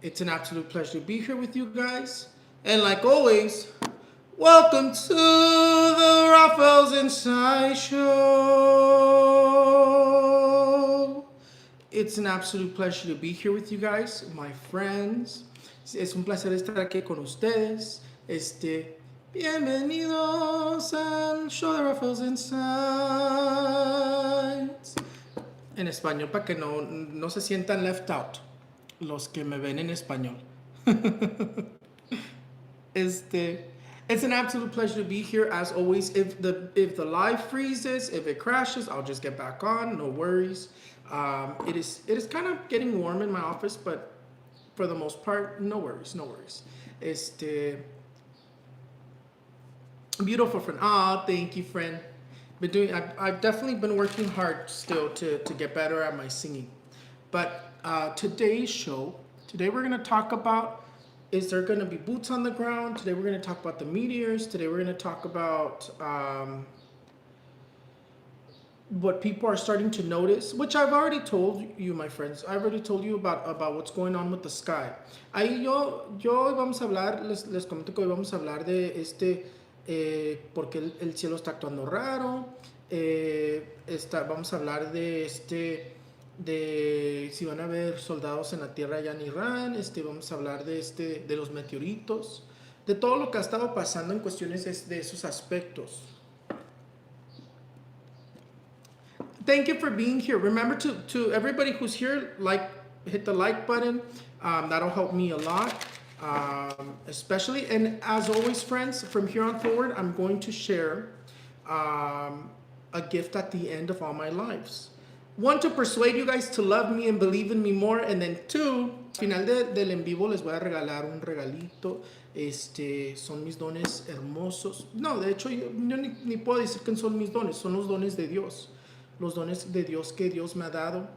It's an absolute pleasure to be here with you guys. And like always, welcome to the Raphael's Insights Show. It's an absolute pleasure to be here with you guys, my friends. Es un placer estar aquí con ustedes. Bienvenidos al show de Raphael's Insights. En español para que no se sientan left out los que me ven en español. It's an absolute pleasure to be here as always. If the live freezes, if it crashes, I'll just get back on. No worries. It is kind of getting warm in my office, but for the most part, no worries, no worries. Beautiful friend. Ah, thank you, friend. I've definitely been working hard still to get better at my singing. But today we're going to talk about, is there going to be boots on the ground? Today we're going to talk about the Meteors. Today we're going to talk about what people are starting to notice, which I've already told you, my friends. I've already told you about what's going on with the sky. Ahí yo vamos a hablar, les comento que hoy vamos a hablar de porque el cielo está actuando raro. Vamos a hablar de si van a haber soldados en la tierra allá en Irán. Vamos a hablar de los meteoritos, de todo lo que ha estado pasando en cuestiones de esos aspectos. Thank you for being here. Remember to everybody who's here, hit the like button. That'll help me a lot. Especially, and as always, friends, from here on forward, I'm going to share a gift at the end of all my lives. One, to persuade you guys to love me and believe in me more, and then two, al final del en vivo les voy a regalar un regalito. Son mis dones hermosos. No, de hecho, yo ni puedo decir que son mis dones, son los dones de Dios. Los dones de Dios que Dios me ha dado.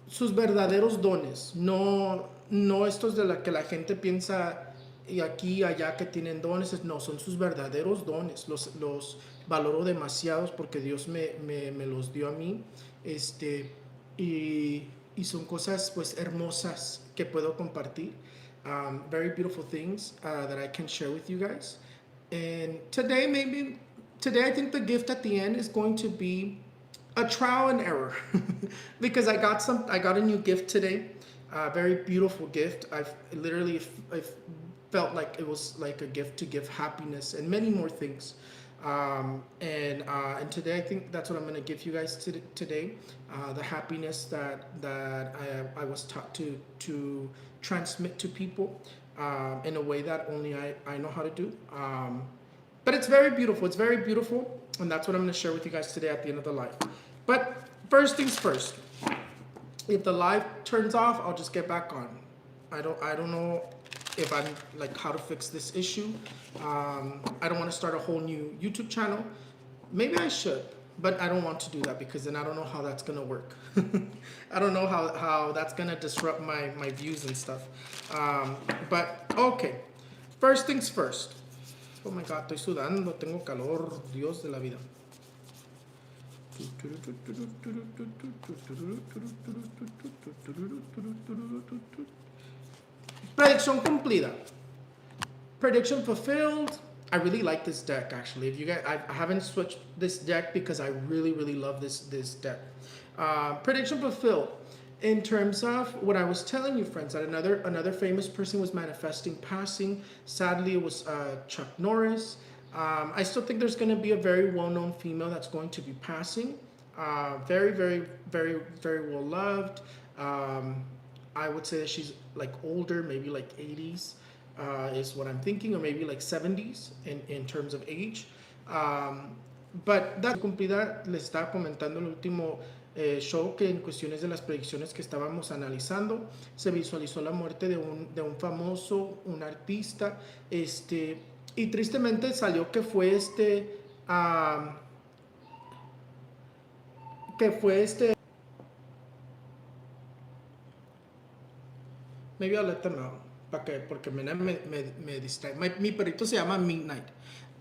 Sus verdaderos dones, no estos de la que la gente piensa y aquí y allá que tienen dones, no, son sus verdaderos dones. Los valoro demasiados porque Dios me los dio a mí, y son cosas pues hermosas que puedo compartir. Very beautiful things that I can share with you guys. And today I think the gift at the end is going to be a trial and error because I got a new gift today, a very beautiful gift. I felt like it was like a gift to give happiness and many more things. And today I think that's what I'm going to give you guys today, the happiness that I was taught to transmit to people in a way that only I know how to do. But it's very beautiful. It's very beautiful. And that's what I'm going to share with you guys today at the end of the live. But first things first. If the live turns off, I'll just get back on. I don't know if I'm how to fix this issue. I don't want to start a whole new YouTube channel. Maybe I should, but I don't want to do that because then I don't know how that's going to work. I don't know how that's going to disrupt my views and stuff. But okay. First things first. Oh my God, estoy sudando, tengo calor, Dios de la vida. Prediction cumplida. Prediction fulfilled. I really like this deck actually. If you guys, I haven't switched this deck because I really love this deck. Prediction fulfilled. In terms of what I was telling you, friends, that another famous person was manifesting passing. Sadly, it was Chuck Norris. I still think there's going to be a very well-known female that's going to be passing. Very well loved. I would say that she's older, maybe 80s is what I'm thinking, or maybe 70s in terms of age. But that cumplida, les estaba comentando el último show que en cuestiones de las predicciones que estábamos analizando se visualizó la muerte de un famoso, un artista, y tristemente salió que fue maybe I'll let them know porque me distrae. Mi perrito se llama Midnight.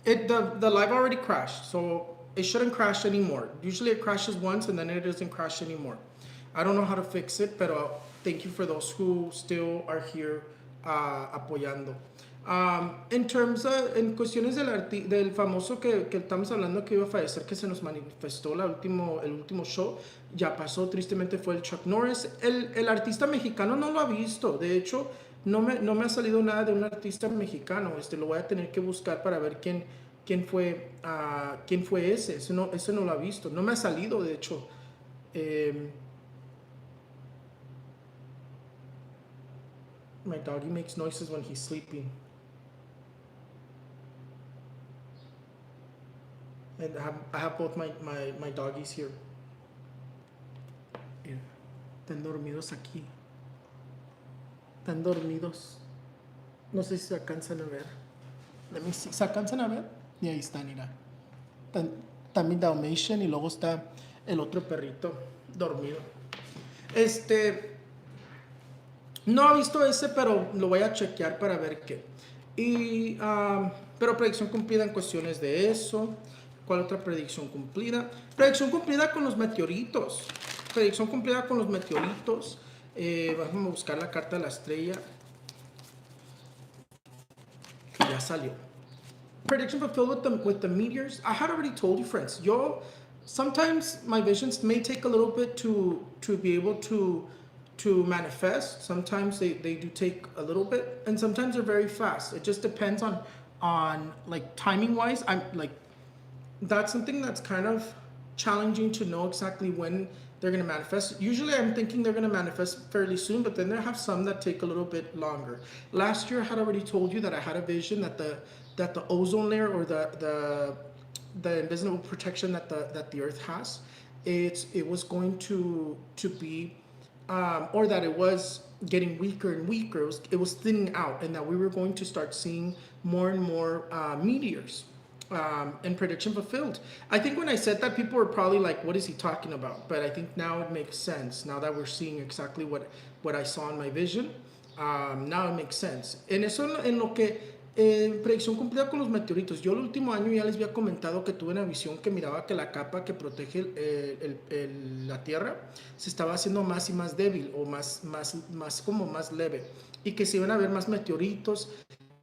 The live already crashed, so it shouldn't crash anymore. Usually it crashes once and then it doesn't crash anymore. I don't know how to fix it, pero Thank you for those who still are here apoyando. En cuestiones del famoso que estamos hablando que iba a fallecer, que se nos manifestó el último show, ya pasó, tristemente fue el Chuck Norris. El artista mexicano no lo ha visto, de hecho, no me ha salido nada de un artista mexicano. Lo voy a tener que buscar para ver quién fue ese. Ese no lo ha visto, no me ha salido, de hecho. My doggy makes noises when he's sleeping. And I have both my doggies here. Están dormidos aquí. Están dormidos. No sé si se alcanzan a ver. Let me see. ¿Se alcanzan a ver? Y ahí están, mira. Está mi Dalmatian y luego está el otro perrito dormido. No he visto ese, pero lo voy a chequear para ver qué. Pero predicción cumplida en cuestiones de eso. ¿Cuál otra predicción cumplida? Predicción cumplida con los meteoritos. Predicción cumplida con los meteoritos. Vamos a buscar la carta de la estrella. Que ya salió. Prediction fulfilled with the meteors. I had already told you, friends. Sometimes my visions may take a little bit to be able to manifest. Sometimes they do take a little bit, and sometimes they're very fast. It just depends on like timing wise. That's something that's kind of challenging to know exactly when they're going to manifest. Usually I'm thinking they're going to manifest fairly soon, but then there have some that take a little bit longer. Last year I had already told you that I had a vision that the ozone layer, or the invisible protection that the earth has, it was going to be or that it was getting weaker and weaker. It was thinning out, and that we were going to start seeing more and more meteors. And prediction fulfilled. I think when I said that, people were probably like, what is he talking about? But I think now it makes sense. Now that we're seeing exactly what I saw in my vision, now it makes sense. En eso, en lo que predicción cumplida con los meteoritos. Yo el último año ya les había comentado que tuve una visión que miraba que la capa que protege la Tierra se estaba haciendo más y más débil, o más como más leve, y que se iban a ver más meteoritos,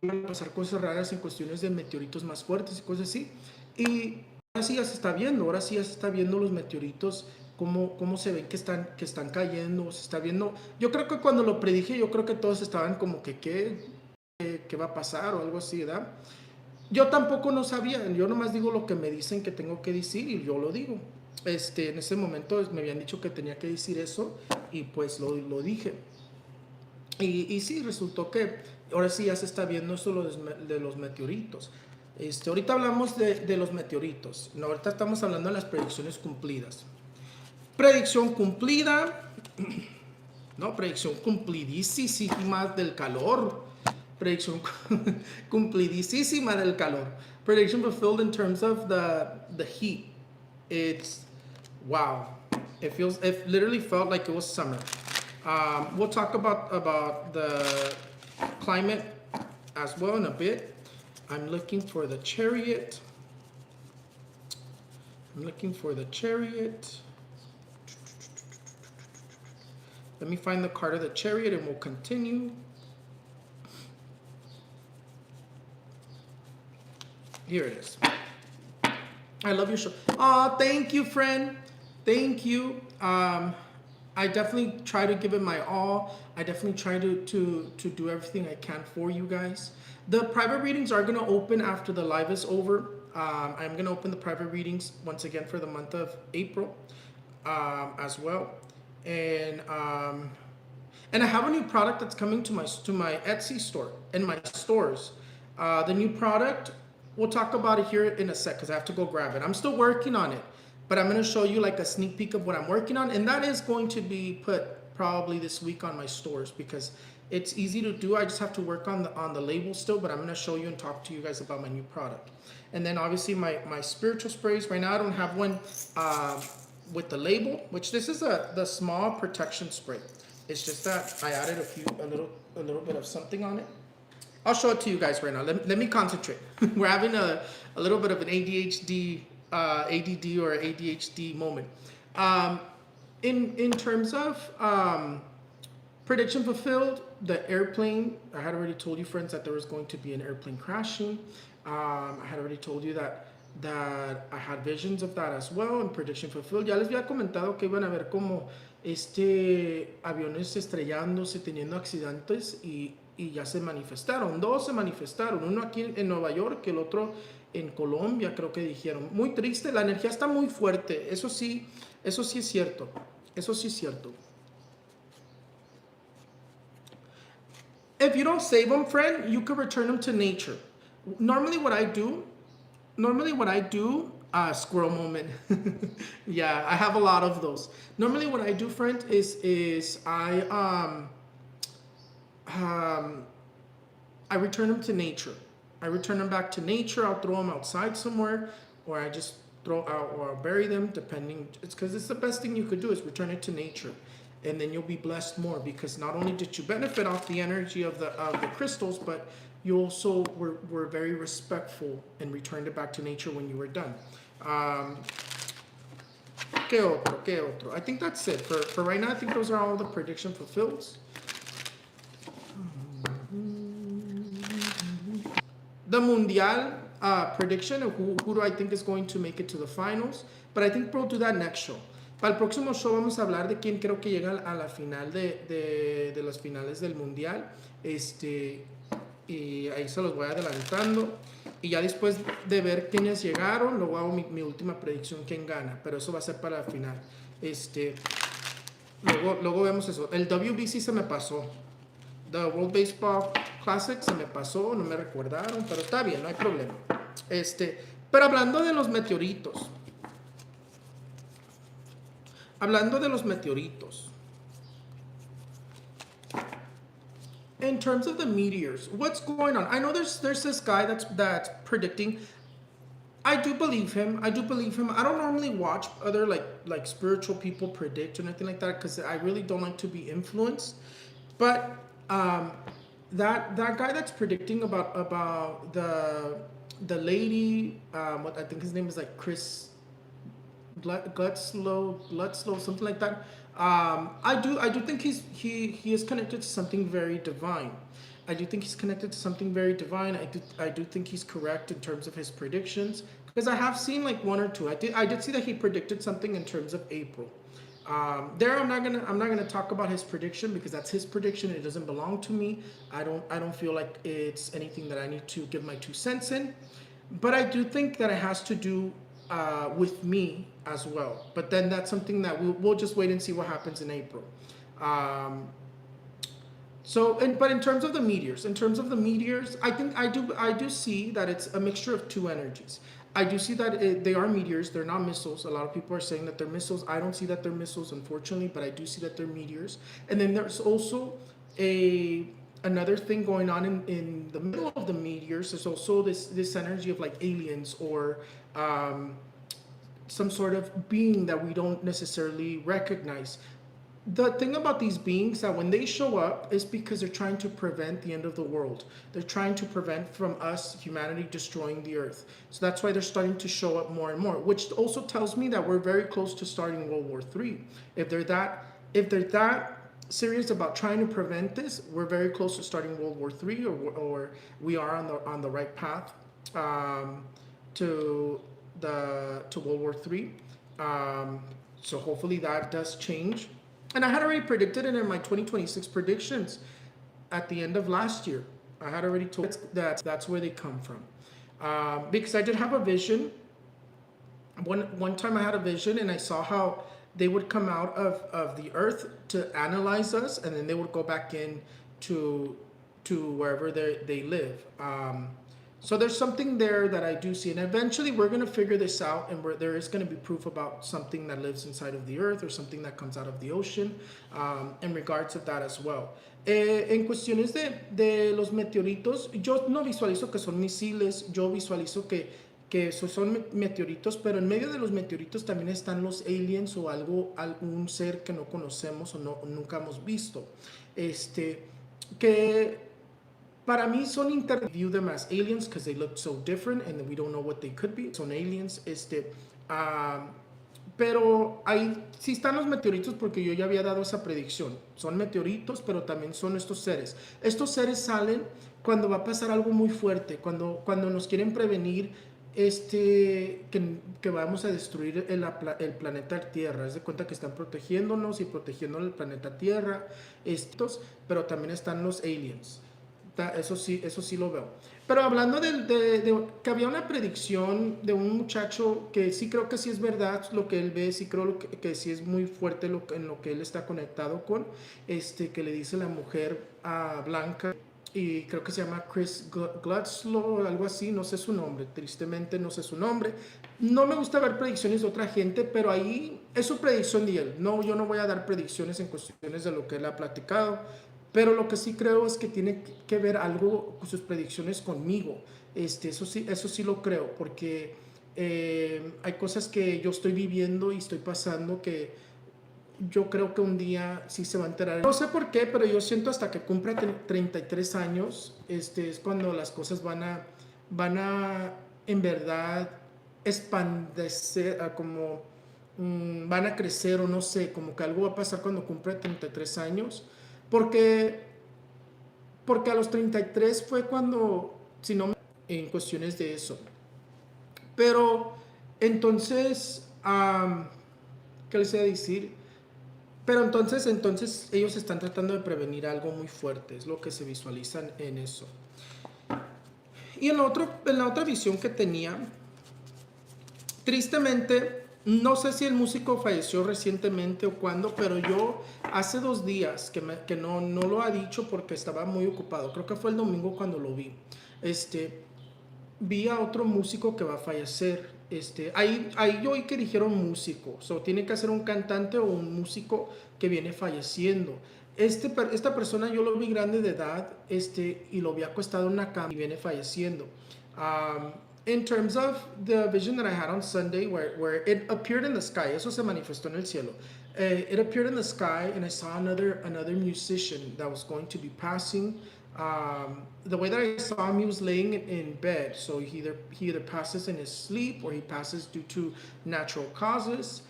iban a pasar cosas raras en cuestiones de meteoritos más fuertes y cosas así. Y ahora sí ya se está viendo los meteoritos, cómo se ven que están cayendo, se está viendo. Yo creo que cuando lo predije, yo creo que todos estaban como que ¿qué va a pasar? O algo así, ¿verdad? Yo tampoco no sabía, yo nomás digo lo que me dicen que tengo que decir y yo lo digo. En ese momento me habían dicho que tenía que decir eso y pues lo dije. Y sí, resultó que ahora sí ya se está viendo eso de los meteoritos. Ahorita hablamos de los meteoritos. No, ahorita estamos hablando de las predicciones cumplidas. Predicción cumplida. No, predicción cumplidísima del calor. Predicción cumplidísima del calor. Prediction fulfilled in terms of the heat. It's wow. It literally felt like it was summer. We'll talk about the climate as well in a bit. I'm looking for the chariot. Let me find the card of the chariot and we'll continue. Here it is. I love your show. Oh, thank you, friend. Thank you. I definitely try to give it my all. I definitely try to do everything I can for you guys. The private readings are going to open after the live is over. I'm going to open the private readings once again for the month of April as well. And I have a new product that's coming to my Etsy store and my stores. The new product, we'll talk about it here in a sec because I have to go grab it. I'm still working on it, but I'm going to show you like a sneak peek of what I'm working on. And that is going to be put probably this week on my stores because it's easy to do. I just have to work on the label still, but I'm going to show you and talk to you guys about my new product. And then obviously my spiritual sprays. Right now I don't have one with the label, which this is the small protection spray. It's just that I added a little bit of something on it. I'll show it to you guys right now. Let me concentrate. We're having a little bit of an ADD or ADHD moment. In terms of Prediction fulfilled. The airplane. I had already told you, friends, that there was going to be an airplane crashing. I had already told you that I had visions of that as well. And prediction fulfilled. Ya les había comentado que iban a ver como aviones estrellándose, teniendo accidentes y ya se manifestaron. Dos se manifestaron. Uno aquí en Nueva York, el otro en Colombia, creo que dijeron. Muy triste. La energía está muy fuerte. Eso sí es cierto. Eso sí es cierto. If you don't save them, friend, you could return them to nature. Normally what I do, squirrel moment. Yeah, I have a lot of those. Normally what I do, friend, is I return them to nature. I return them back to nature. I'll throw them outside somewhere, or I just throw out or I'll bury them, depending. It's because it's the best thing you could do is return it to nature. And then you'll be blessed more, because not only did you benefit off the energy of the crystals, but you also were very respectful and returned it back to nature when you were done. ¿Qué otro? I think that's it. For right now, I think those are all the prediction fulfills. The Mundial prediction of who do I think is going to make it to the finals. But I think we'll do that next show. Para el próximo show vamos a hablar de quién creo que llega a la final de las finales del Mundial. Y ahí se los voy adelantando. Y ya después de ver quiénes llegaron, luego hago mi última predicción, quién gana. Pero eso va a ser para la final. Luego vemos eso. El WBC se me pasó. The World Baseball Classic se me pasó, no me recordaron, pero está bien, no hay problema. Pero hablando de los meteoritos. In terms of the meteors, what's going on? I know there's this guy that's predicting. I do believe him. I don't normally watch other like spiritual people predict or anything like that, because I really don't like to be influenced. But that guy that's predicting about the lady, what I think his name is like Chris Glutzlow, something like that. I do think he is connected to something very divine. I do think he's connected to something very divine. I do think he's correct in terms of his predictions, because I have seen like one or two. I did see that he predicted something in terms of April. I'm not gonna talk about his prediction, because that's his prediction. It doesn't belong to me. I don't feel like it's anything that I need to give my 2 cents in. But I do think that it has to do with me as well. But then that's something that we'll just wait and see what happens in April. But in terms of the meteors, I think I do see that it's a mixture of two energies. I do see that they are meteors. They're not missiles. A lot of people are saying that they're missiles. I don't see that they're missiles, unfortunately, but I do see that they're meteors. And then there's also another thing going on in the middle of the meteors. There's also this energy of like aliens or some sort of being that we don't necessarily recognize. The thing about these beings, that when they show up, is because they're trying to prevent the end of the world. They're trying to prevent from us, humanity, destroying the earth. So that's why they're starting to show up more and more, which also tells me that we're very close to starting World War III. If they're that serious about trying to prevent this, we're very close to starting World War III, or we are on the right path to World War III. So hopefully that does change. And I had already predicted it in my 2026 predictions at the end of last year. I had already told that that's where they come from. Because I did have a vision. One time I had a vision, and I saw how they would come out of the earth to analyze us, and then they would go back in to wherever they live. So there's something there that I do see, and eventually we're going to figure this out, and there is going to be proof about something that lives inside of the earth or something that comes out of the ocean, in regards of that as well. En cuestiones de los meteoritos, yo no visualizo que son misiles, yo visualizo que son meteoritos, pero en medio de los meteoritos también están los aliens o algún ser que no conocemos o nunca hemos visto. Que para mí son view them as aliens because they look so different and we don't know what they could be. Son aliens, Pero ahí sí están los meteoritos porque yo ya había dado esa predicción. Son meteoritos, pero también son estos seres. Estos seres salen cuando va a pasar algo muy fuerte, cuando nos quieren prevenir que vamos a destruir el planeta Tierra. Es de cuenta que están protegiéndonos y protegiendo el planeta Tierra, pero también están los aliens. Eso sí lo veo. Pero hablando de que había una predicción de un muchacho que sí creo que sí es verdad lo que él ve, sí creo que sí es muy fuerte en lo que él está conectado con, que le dice la mujer a Blanca, y creo que se llama Chris Glutzlow, algo así, no sé su nombre, tristemente no sé su nombre. No me gusta ver predicciones de otra gente, pero ahí es su predicción de él. No, yo no voy a dar predicciones en cuestiones de lo que él ha platicado, pero lo que sí creo es que tiene que ver algo con sus predicciones conmigo. Eso sí lo creo, porque hay cosas que yo estoy viviendo y estoy pasando que yo creo que un día sí se va a enterar. No sé por qué, pero yo siento hasta que cumpla 33 años, es cuando las cosas van a en verdad expandirse, como van a crecer o no sé, como que algo va a pasar cuando cumpla 33 años. Porque, porque a los 33 fue cuando, si no me en cuestiones de eso. Pero entonces, ¿qué les voy a decir? Pero entonces ellos están tratando de prevenir algo muy fuerte, es lo que se visualizan en eso. Y en la otra visión que tenía, tristemente, no sé si el músico falleció recientemente o cuándo, pero yo hace 2 días que no lo ha dicho porque estaba muy ocupado. Creo que fue el domingo cuando lo vi. Vi a otro músico que va a fallecer. Ahí yo oí que dijeron músico. So, tiene que ser un cantante o un músico que viene falleciendo. Esta persona yo lo vi grande de edad, y lo vi acostado en una cama y viene falleciendo. Um, in terms of the vision that I had on Sunday, where it appeared in the sky, eso se manifestó en el cielo. It appeared in the sky, and I saw another musician that was going to be passing. The way that I saw him, he was laying in bed, so he either passes in his sleep or he passes due to natural causes.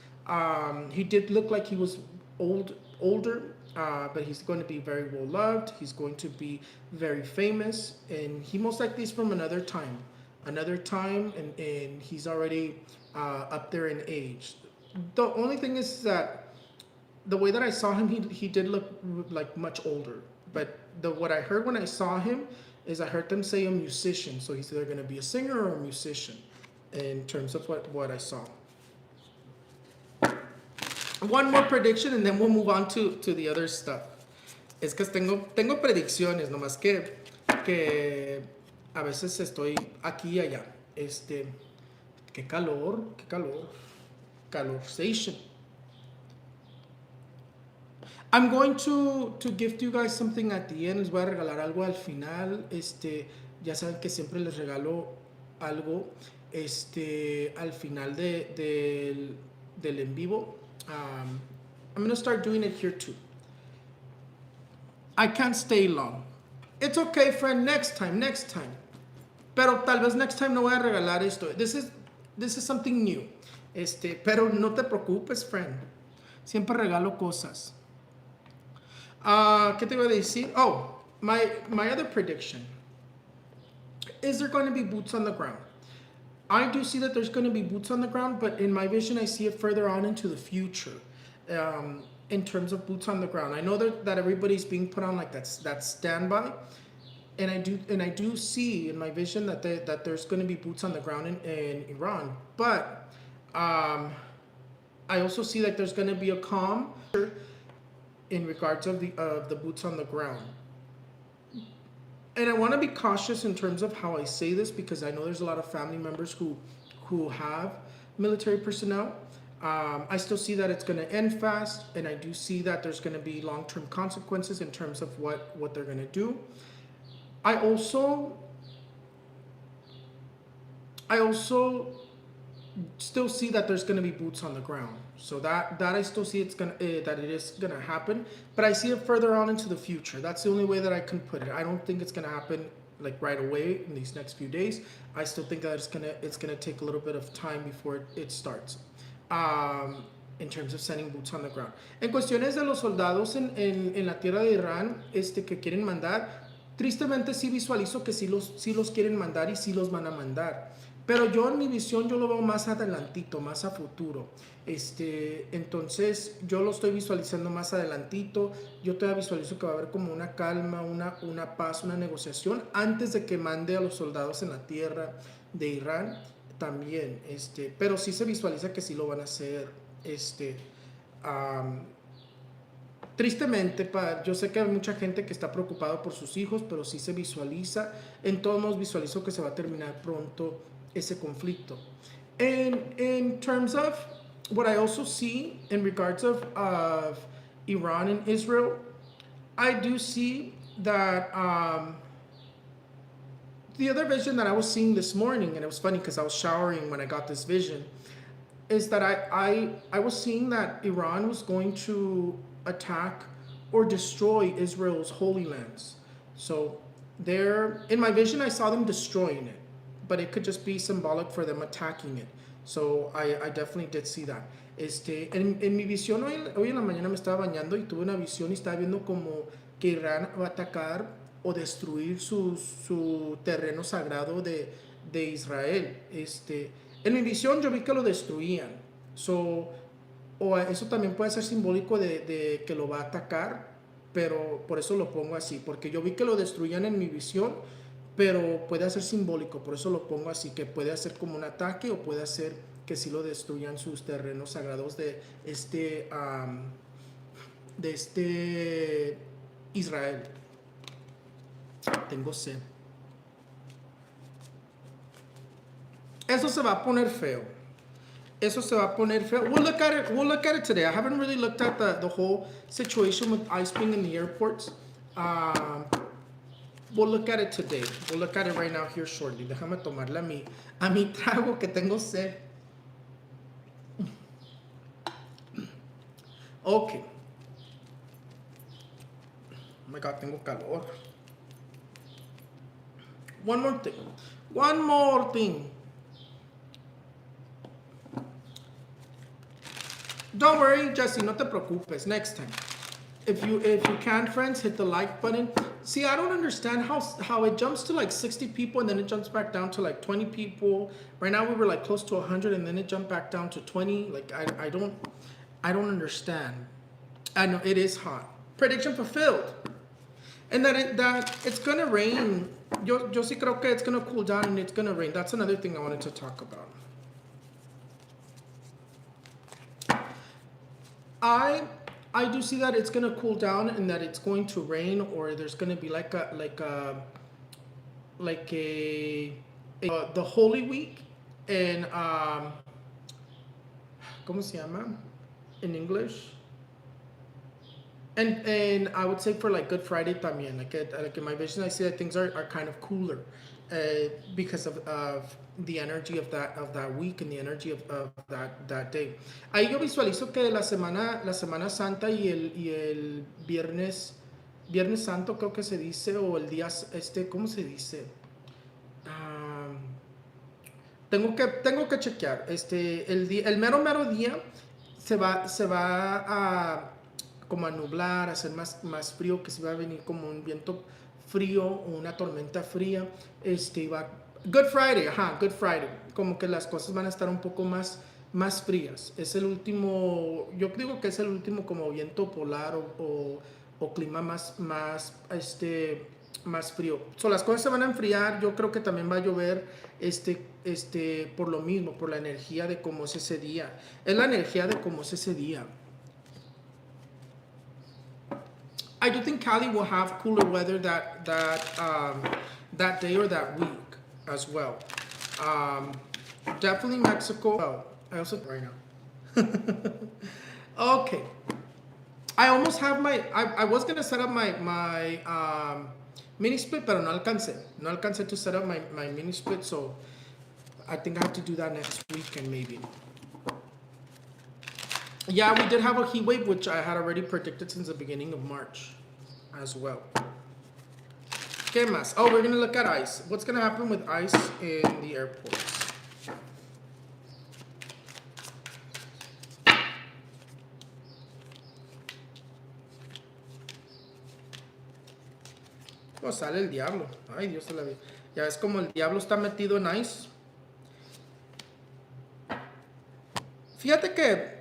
He did look like he was older, but he's going to be very well loved. He's going to be very famous, and he most likely is from another time, and he's already up there in age. The only thing is that the way that I saw him, he did look like much older. But what I heard when I saw him is I heard them say a musician. So he's either going to be a singer or a musician in terms of what I saw. One more prediction and then we'll move on to the other stuff. Es que tengo predicciones, nomás que a veces estoy aquí y allá. Qué calor. Calorization. I'm going to gift you guys something at the end. Les voy a regalar algo al final. Ya saben que siempre les regalo algo al final del en vivo. I'm going to start doing it here too. I can't stay long. It's okay, friend. Next time. Pero tal vez next time no voy a regalar esto. This is something new. Pero no te preocupes, friend. Siempre regalo cosas. ¿Qué te iba a decir? Oh, my other prediction. Is there going to be boots on the ground? I do see that there's going to be boots on the ground, but in my vision, I see it further on into the future. In terms of boots on the ground, I know that everybody's being put on like that standby, and I do see in my vision that there's going to be boots on the ground in Iran. But I also see that there's going to be a calm in regards of the boots on the ground. And I want to be cautious in terms of how I say this because I know there's a lot of family members who have military personnel. I still see that it's going to end fast, and I do see that there's going to be long-term consequences in terms of what they're going to do. I also still see that there's going to be boots on the ground. So that I still see that it is gonna happen, but I see it further on into the future. That's the only way that I can put it. I don't think it's gonna happen like right away in these next few days. I still think that it's gonna take a little bit of time before it starts. um, in terms of sending boots on the ground. En cuestiones de los soldados en la tierra de Irán que quieren mandar, tristemente sí visualizo que sí los quieren mandar y sí los van a mandar. Pero yo en mi visión yo lo veo más adelantito, más a futuro. Entonces yo lo estoy visualizando más adelantito. Yo todavía visualizo que va a haber como una calma, una paz, una negociación antes de que mande a los soldados en la tierra de Irán también. Pero sí se visualiza que sí lo van a hacer. Um, Tristemente, yo sé que hay mucha gente que está preocupada por sus hijos, pero sí se visualiza, en todos modos visualizo que se va a terminar pronto ese conflicto. In terms of what I also see in regards of Iran and Israel, I do see that the other vision that I was seeing this morning, and it was funny because I was showering when I got this vision, is that I was seeing that Iran was going to attack or destroy Israel's holy lands. So there, in my vision, I saw them destroying it, but it could just be symbolic for them attacking it. So I definitely did see that. En mi visión hoy en la mañana me estaba bañando y tuve una visión y estaba viendo como que Irán va a atacar o destruir su terreno sagrado de Israel. En mi visión yo vi que lo destruían. O eso también puede ser simbólico de que lo va a atacar, pero por eso lo pongo así, porque yo vi que lo destruían en mi visión, pero puede ser simbólico, por eso lo pongo así, que puede ser como un ataque o puede ser que sí lo destruyan sus terrenos sagrados de Israel. Tengo sed. Eso se va a poner feo. Eso se va a poner feo. We'll look at it today. I haven't really looked at the whole situation with ice being in the airports. We'll look at it today. We'll look at it right now here shortly. Déjame tomarle a mi trago que tengo sed. Okay. Oh my God, tengo calor. One more thing. Don't worry, Jesse, no te preocupes. Next time. If you can, friends, hit the like button. See, I don't understand how it jumps to like 60 people and then it jumps back down to like 20 people. Right now we were like close to 100 and then it jumped back down to 20. Like I don't understand. I know it is hot. Prediction fulfilled. And that it's gonna rain. Yo sí creo que it's gonna cool down and it's gonna rain. That's another thing I wanted to talk about. I do see that it's gonna cool down and that it's going to rain, or there's gonna be like a the Holy Week and ¿cómo se llama in English? And I would say for like Good Friday también, like in my vision, I see that things are kind of cooler because of the energy of that week and the energy of that day. Ahí yo visualizo que la Semana Santa y el Viernes Santo creo que se dice, o el día ¿cómo se dice? Tengo que chequear. El mero día se va a como a nublar, a hacer más frío, que se va a venir como un viento frío o una tormenta fría. Good Friday, Good Friday. Como que las cosas van a estar un poco más frías. Es el último, yo digo que es el último como viento polar o clima más frío. Las cosas se van a enfriar. Yo creo que también va a llover por lo mismo, por la energía de cómo es ese día. Es la energía de cómo es ese día. I do think Cali will have cooler weather that day or that week as well. Definitely Mexico. Oh, I also right now. Okay. I almost have I was gonna set up my mini split, pero no alcancé to set up my mini split, so I think I have to do that next weekend maybe. Yeah, we did have a heat wave, which I had already predicted since the beginning of March as well. ¿Qué más? Oh, we're going to look at ice. What's going to happen with ice in the airports? Oh, sale el diablo. Ay, Dios de la vida. Ya ves como el diablo está metido en ice. Fíjate que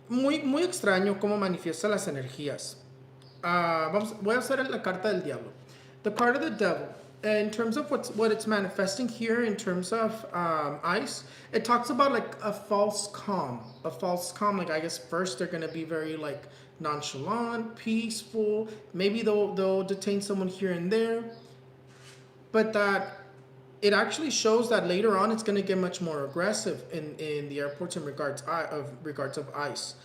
muy extraño cómo manifiesta las energías. Voy a hacer la carta del diablo. The card of the devil. In terms of what it's manifesting here, in terms of ice, it talks about like a false calm. A false calm. Like I guess first they're gonna be very like nonchalant, peaceful. Maybe they'll detain someone here and there, but that it actually shows that later on it's going to get much more aggressive in the airports in regards of ice.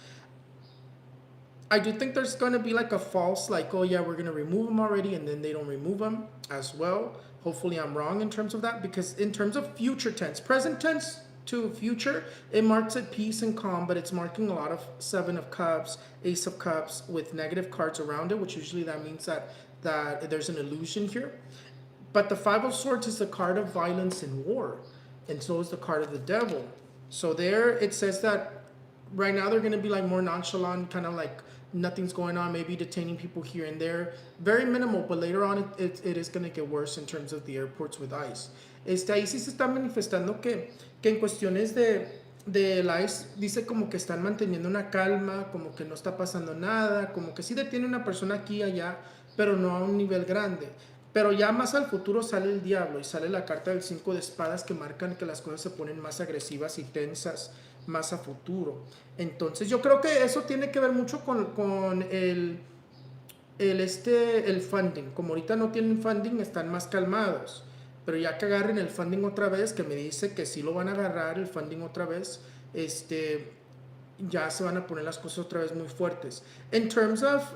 I do think there's going to be like a false like, oh yeah, we're going to remove them already, and then they don't remove them as well. Hopefully I'm wrong in terms of that, because in terms of future tense, present tense to future, it marks it peace and calm, but it's marking a lot of Seven of Cups, Ace of Cups with negative cards around it, which usually that means that there's an illusion here. But the Five of Swords is the card of violence and war, and so is the card of the devil. So there it says that right now they're going to be like more nonchalant, kind of like nothing's going on, maybe detaining people here and there. Very minimal, but later on it is going to get worse in terms of the airports with ice. Ahí sí se está manifestando que en cuestiones del ice dice como que están manteniendo una calma, como que no está pasando nada, como que sí detiene una persona aquí y allá, pero no a un nivel grande. Pero ya más al futuro sale el diablo y sale la carta del 5 de espadas, que marcan que las cosas se ponen más agresivas y tensas más a futuro. Entonces yo creo que eso tiene que ver mucho con el funding. Como ahorita no tienen funding, están más calmados. Pero ya que agarren el funding otra vez, que me dice que sí lo van a agarrar el funding otra vez, ya se van a poner las cosas otra vez muy fuertes. In terms of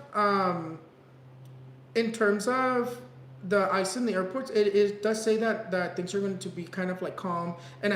the ice in the airports, it does say that things are going to be kind of like calm, and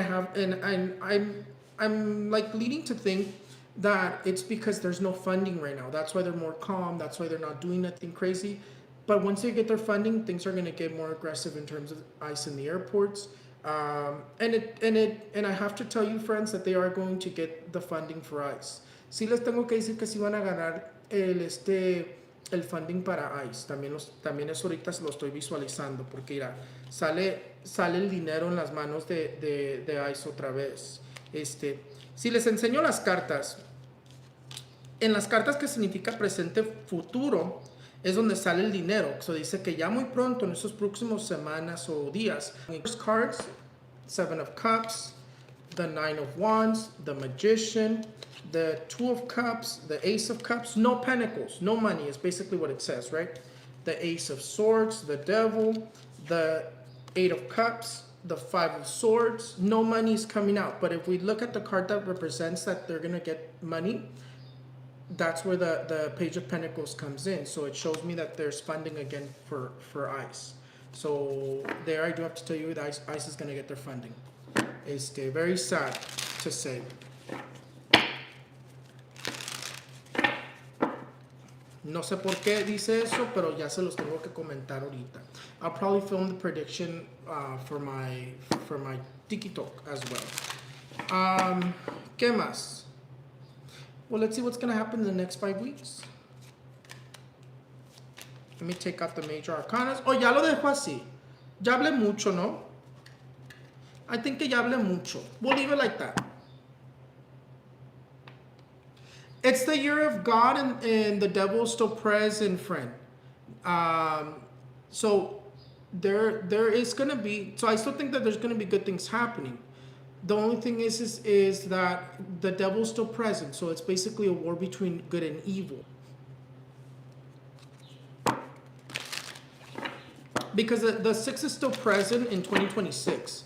I'm like leading to think that it's because there's no funding right now. That's why they're more calm. That's why they're not doing nothing crazy. But once they get their funding, things are going to get more aggressive in terms of ice in the airports. And I have to tell you, friends, that they are going to get the funding for ice. Sí les tengo que decir que sí van a ganar el funding para ICE. También eso ahorita se lo estoy visualizando, porque mira, sale el dinero en las manos de ICE otra vez. Si les enseño las cartas, en las cartas que significa presente futuro, es donde sale el dinero. So dice que ya muy pronto, en estos próximos semanas o días, first cards, Seven of Cups, the Nine of Wands, the Magician, the Two of Cups, the Ace of Cups, no Pentacles, no money is basically what it says, right? The Ace of Swords, the Devil, the Eight of Cups, the Five of Swords, no money is coming out. But if we look at the card that represents that they're going to get money, that's where the Page of Pentacles comes in. So it shows me that there's funding again for ICE. So there I do have to tell you that ICE is going to get their funding. It's very sad to say. No sé por qué dice eso, pero ya se los tengo que comentar ahorita. I'll probably film the prediction for my TikTok as well. ¿Qué más? Well, let's see what's going to happen in the next 5 weeks. Let me take out the major arcanas. Oh, ya lo dejo así. Ya hablé mucho, ¿no? I think que ya hablé mucho. We'll leave it like that. It's the year of God, and the devil is still present, friend. So there is going to be, so I still think that there's going to be good things happening. The only thing is that the devil is still present. So it's basically a war between good and evil. Because the 6 is still present in 2026.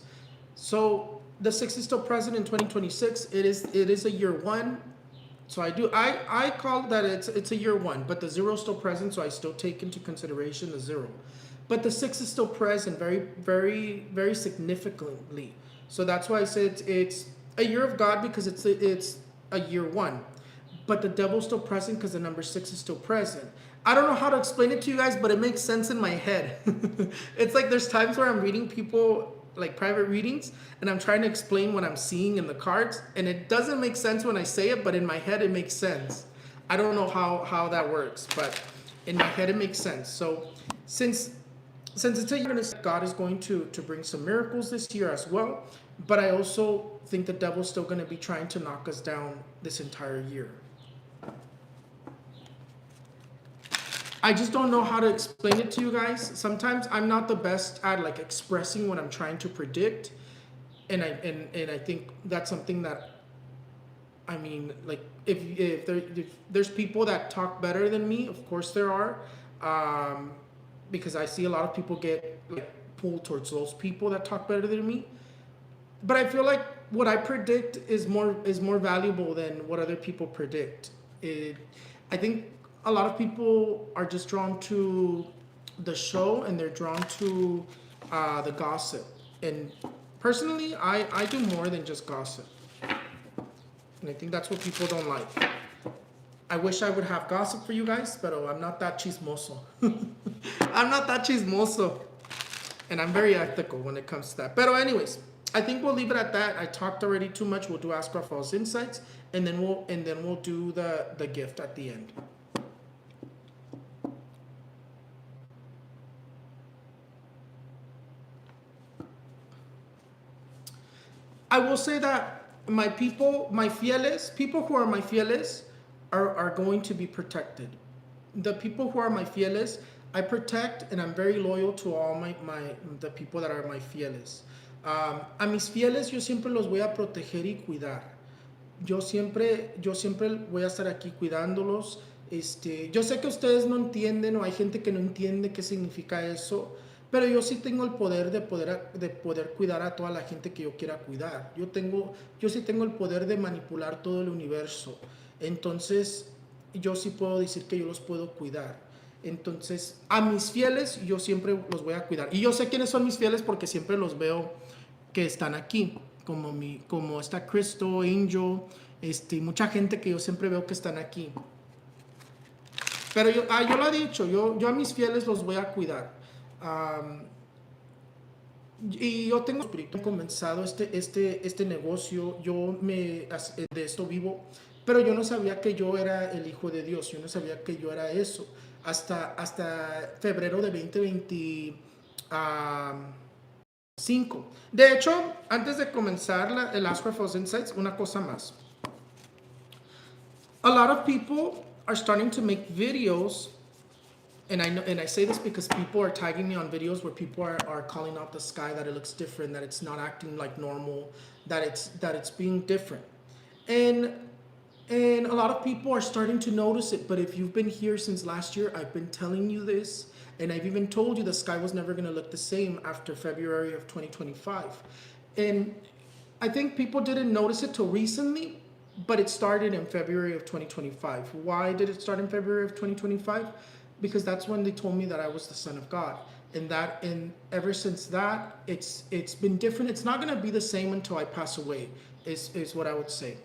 So the 6 is still present in 2026. It is a year 1. So I call that it's a year 1, but the 0 is still present, so I still take into consideration the 0. But the 6 is still present very, very, very significantly. So that's why I said it's a year of God, because it's a year 1. But the devil's still present because the number 6 is still present. I don't know how to explain it to you guys, but it makes sense in my head. It's like there's times where I'm reading people like private readings, and I'm trying to explain what I'm seeing in the cards, and it doesn't make sense when I say it, but in my head it makes sense. I don't know how that works, but in my head it makes sense. So since since it's a year, God is going to bring some miracles this year as well. But I also think the devil's still going to be trying to knock us down this entire year. I just don't know how to explain it to you guys. Sometimes I'm not the best at like expressing what I'm trying to predict, and I think that's something that, I mean, like if there's people that talk better than me, of course there are, because I see a lot of people get like pulled towards those people that talk better than me. But I feel like what I predict is more valuable than what other people predict. I think a lot of people are just drawn to the show, and they're drawn to the gossip. And personally, I do more than just gossip. And I think that's what people don't like. I wish I would have gossip for you guys, but I'm not that chismoso. I'm not that chismoso. And I'm very ethical when it comes to that. But anyways, I think we'll leave it at that. I talked already too much. We'll do Ask Raphael's Insights, and then we'll do the gift at the end. I will say that my fieles, people who are my fieles, are going to be protected. The people who are my fieles, I protect, and I'm very loyal to all the people that are my fieles. A mis fieles yo siempre los voy a proteger y cuidar. Yo siempre voy a estar aquí cuidándolos. Yo sé que ustedes no entienden, o hay gente que no entiende qué significa eso, pero yo sí tengo el poder de poder cuidar a toda la gente que yo quiera cuidar. Yo sí tengo el poder de manipular todo el universo. Entonces, yo sí puedo decir que yo los puedo cuidar. Entonces, a mis fieles yo siempre los voy a cuidar. Y yo sé quiénes son mis fieles porque siempre los veo que están aquí, como está Cristo, Angel, mucha gente que yo siempre veo que están aquí. Pero yo lo he dicho, yo a mis fieles los voy a cuidar. Y yo tengo comenzado este negocio, de esto vivo, pero yo no sabía que yo era el hijo de Dios, yo no sabía que yo era eso, hasta febrero de 2025. De hecho, antes de comenzar el Ask Raphael's Insights, una cosa más. A lot of people are starting to make videos, and I say this because people are tagging me on videos where people are calling out the sky, that it looks different, that it's not acting like normal, that it's being different. And a lot of people are starting to notice it. But if you've been here since last year, I've been telling you this, and I've even told you the sky was never going to look the same after February of 2025. And I think people didn't notice it till recently, but it started in February of 2025. Why did it start in February of 2025? Because that's when they told me that I was the Son of God. And ever since that, it's been different. It's not going to be the same until I pass away, is what I would say.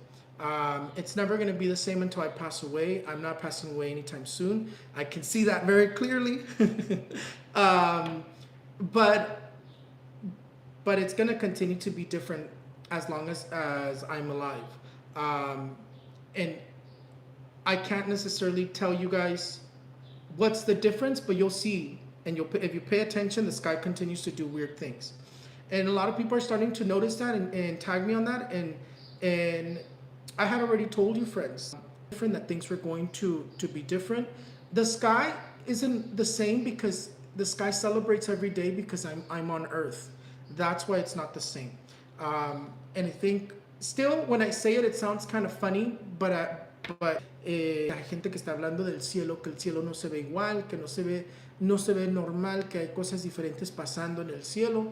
It's never going to be the same until I pass away. I'm not passing away anytime soon. I can see that very clearly. But it's going to continue to be different as long as I'm alive. And I can't necessarily tell you guys what's the difference, but you'll see. And if you pay attention, the sky continues to do weird things. And a lot of people are starting to notice that and tag me on that. And I had already told you, friends, that things were going to be different. The sky isn't the same because the sky celebrates every day because I'm on Earth. That's why it's not the same. And I think still, when I say it, it sounds kind of funny, but hay gente que está hablando del cielo, que el cielo no se ve igual, que no se ve normal, que hay cosas diferentes pasando en el cielo.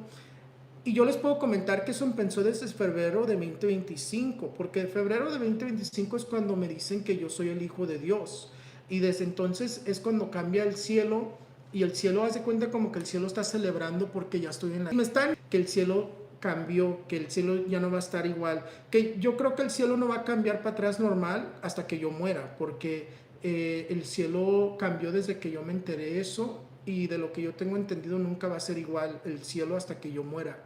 Y yo les puedo comentar que eso empezó desde febrero de 2025, porque febrero de 2025 es cuando me dicen que yo soy el hijo de Dios. Y desde entonces es cuando cambia el cielo, y el cielo hace cuenta como que el cielo está celebrando porque ya estoy en la... Me están que el cielo cambió, que el cielo ya no va a estar igual, que yo creo que el cielo no va a cambiar para atrás normal hasta que yo muera, porque el cielo cambió desde que yo me enteré eso, y de lo que yo tengo entendido nunca va a ser igual el cielo hasta que yo muera.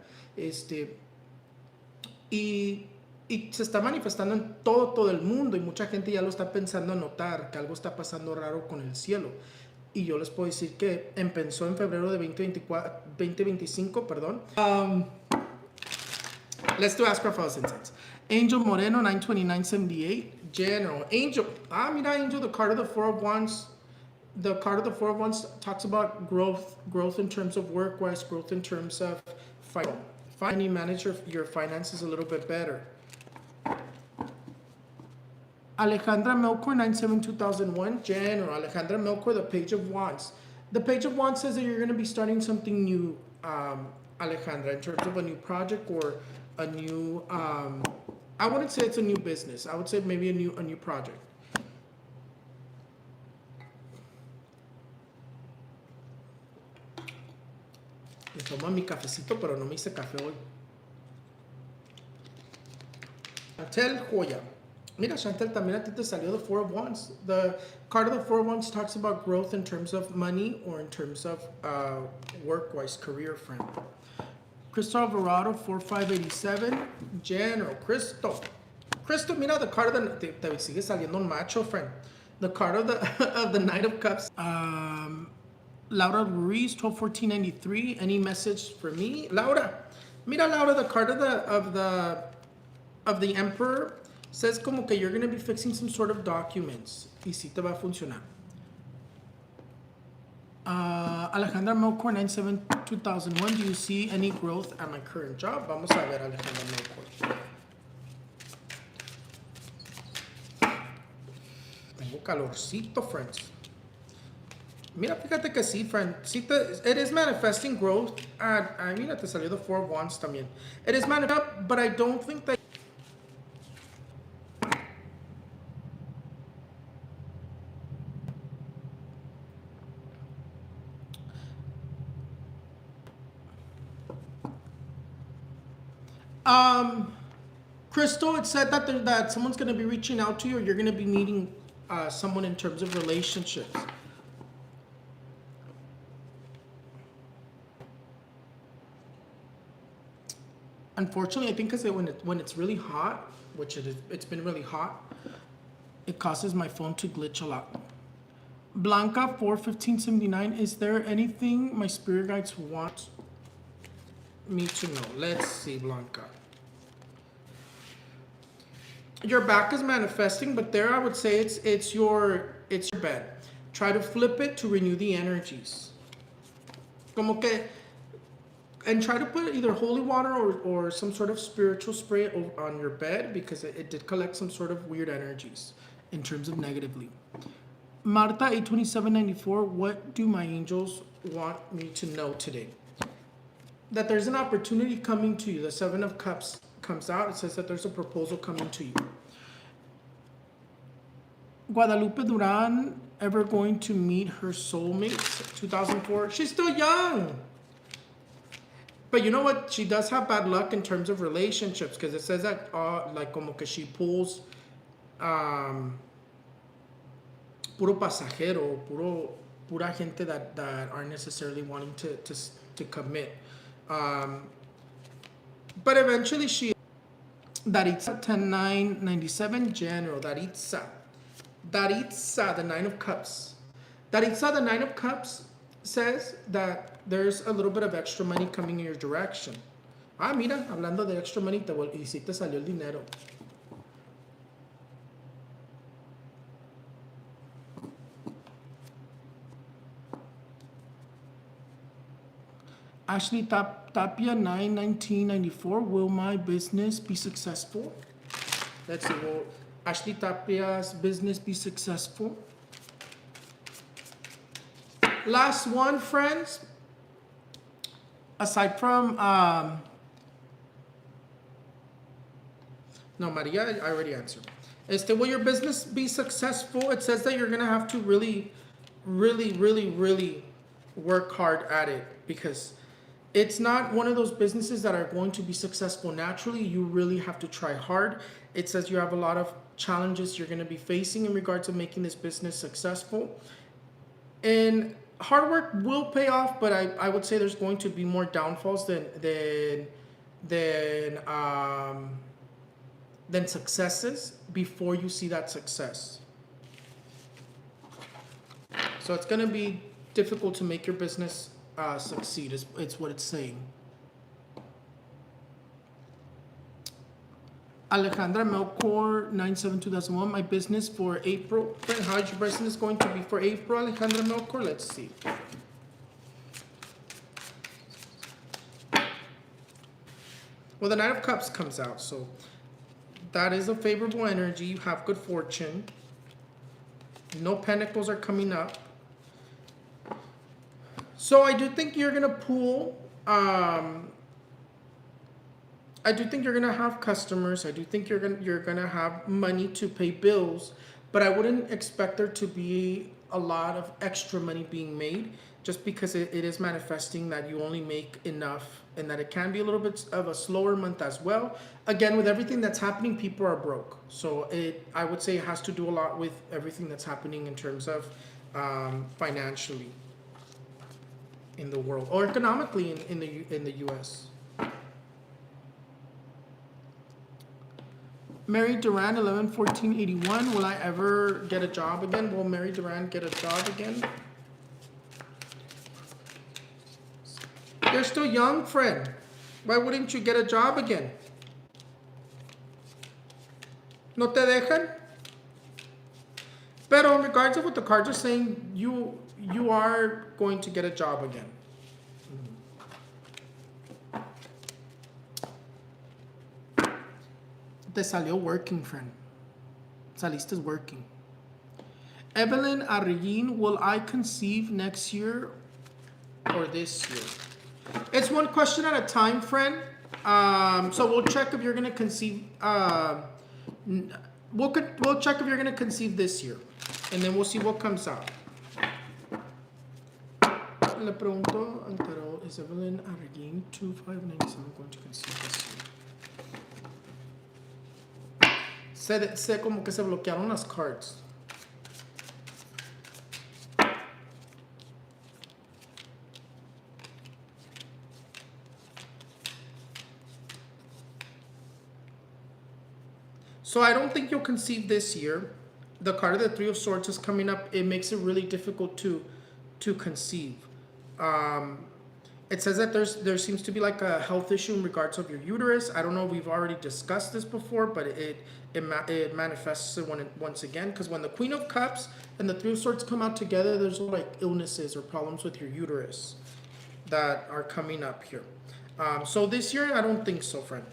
Y se está manifestando en todo el mundo, y mucha gente ya lo está pensando a notar que algo está pasando raro con el cielo. y yo les puedo decir que empezó en febrero de 2025, perdón. Let's do Ask Raphael's Insights. Angel Moreno, 92978. General. Angel. Mira, Angel, the card of the Four of Wands. The card of the Four of Wands talks about growth in terms of work-wise, growth in terms of finally manage your finances a little bit better. Alejandra Melchor, 9/7/2001. General. Alejandra Melchor, the Page of Wands. The Page of Wands says that you're going to be starting something new, Alejandra, in terms of a new project or a new, I wouldn't say it's a new business. I would say maybe a new project. Me tomo mi cafecito, pero no me hice café hoy. Chantel Joya. Mira, Chantel, también a ti te salió the Four of Wands. The card of the Four of Wands talks about growth in terms of money or in terms of work-wise, career, friend. Crystal Alvarado, 4587. General. Crystal, mira, the card of the... Te sigue saliendo un macho, friend. The card of the Knight of Cups. Laura Ruiz, 12/14/93. Any message for me? Laura. Mira, Laura, the card of the Emperor says como que you're going to be fixing some sort of documents. Y sí te va a funcionar. Alejandra Melchor, 9/7/2001. Do you see any growth at my current job? Vamos a ver, Alejandra Melchor. Tengo calorcito, friends. Mira, fíjate que sí, friend. Sí it is manifesting growth. Mira, te salió the Four of Wands también. It is manifesting, but I don't think that... Crystal, it said that someone's going to be reaching out to you or you're going to be meeting someone in terms of relationships. Unfortunately, I think because when it's really hot, which it's been really hot, it causes my phone to glitch a lot. Blanca, 4/15/79. Is there anything my spirit guides want me to know? Let's see, Blanca. Your back is manifesting, but there I would say it's your bed. Try to flip it to renew the energies. Como que... And try to put either holy water or some sort of spiritual spray on your bed because it did collect some sort of weird energies in terms of negatively. Marta, 8/27/94. What do my angels want me to know today? That there's an opportunity coming to you. The Seven of Cups comes out. It says that there's a proposal coming to you. Guadalupe Duran, ever going to meet her soulmate? 2004. She's still young. But you know what? She does have bad luck in terms of relationships because it says that like como que she pulls puro pasajero, pura gente that aren't necessarily wanting to commit. But eventually she... Daritza, 10/9/97. General. Daritza, the Nine of Cups. Daritza, the Nine of Cups says that there's a little bit of extra money coming in your direction. Mira, hablando de extra money, y sí te salió el dinero. Ashley Tapia, 9/19/94. Will my business be successful? Let's see. Will Ashley Tapia's business be successful? Last one, friends. Aside from no, Maria, I already answered. Will your business be successful? It says that you're gonna have to really work hard at it because it's not one of those businesses that are going to be successful naturally. You really have to try hard. It says you have a lot of challenges you're gonna be facing in regards to making this business successful. And hard work will pay off, but I would say there's going to be more downfalls than successes before you see that success. So it's going to be difficult to make your business succeed. It's what it's saying. Alejandra Melchor, 9/7/2001. My business for April. How's your business going to be for April, Alejandra Melchor? Let's see. Well, the Knight of Cups comes out, so that is a favorable energy. You have good fortune. No Pentacles are coming up. So I do think you're gonna pull. I do think you're gonna have customers. I do think you're gonna have money to pay bills, but I wouldn't expect there to be a lot of extra money being made, just because it is manifesting that you only make enough, and that it can be a little bit of a slower month as well. Again, with everything that's happening, people are broke. So I would say it has to do a lot with everything that's happening in terms of financially in the world, or economically in the U.S. Mary Duran, 11/14/81. Will I ever get a job again? Will Mary Duran get a job again? You're still young, friend. Why wouldn't you get a job again? ¿No te dejan? Pero in regards to what the cards are saying, you are going to get a job again. Te salió working, friend. Saliste working. Evelyn Arreguin, will I conceive next year or this year? It's one question at a time, friend. So we'll check if you're gonna conceive. We'll check if you're gonna conceive this year, and then we'll see what comes out. Le pregunto al tarot, is Evelyn Arreguin 2597 going to conceive this year? Sé como que se bloquearon las cards. So I don't think you'll conceive this year. The card of the Three of Swords is coming up. It makes it really difficult to conceive. It says that there seems to be like a health issue in regards of your uterus. I don't know if we've already discussed this before, but it manifests once again, because when the Queen of Cups and the Three of Swords come out together, there's like illnesses or problems with your uterus that are coming up here. So this year, I don't think so, friend.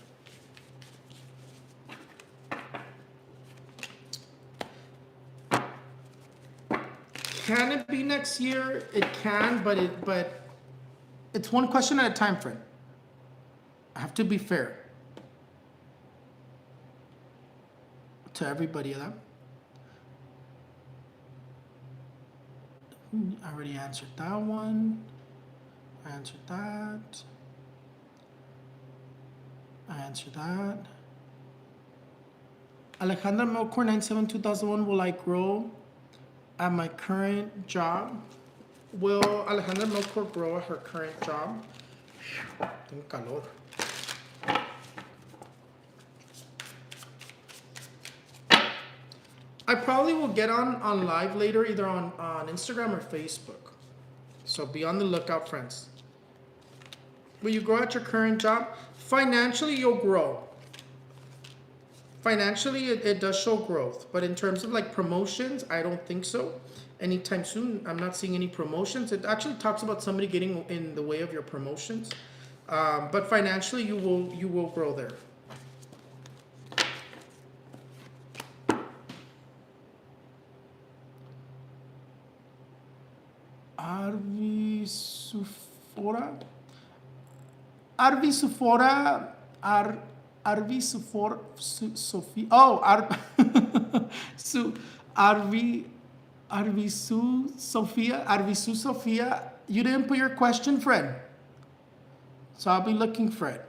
Can it be next year? It can, but it's one question at a time, friend. I have to be fair to everybody. I already answered that one. I answered that. I answered that. Alejandra Melchor, 9/7/2001. Will I grow at my current job? Will Alejandra Melchor grow at her current job? Tengo calor. I probably will get on live later, either on Instagram or Facebook. So be on the lookout, friends. Will you grow at your current job? Financially, you'll grow. Financially, it does show growth. But in terms of like promotions, I don't think so. Anytime soon, I'm not seeing any promotions. It actually talks about somebody getting in the way of your promotions. But financially, you will grow there. Arvi Sufora. Sophia. Oh, Arvisu Sophia. You didn't put your question, friend. So I'll be looking for it.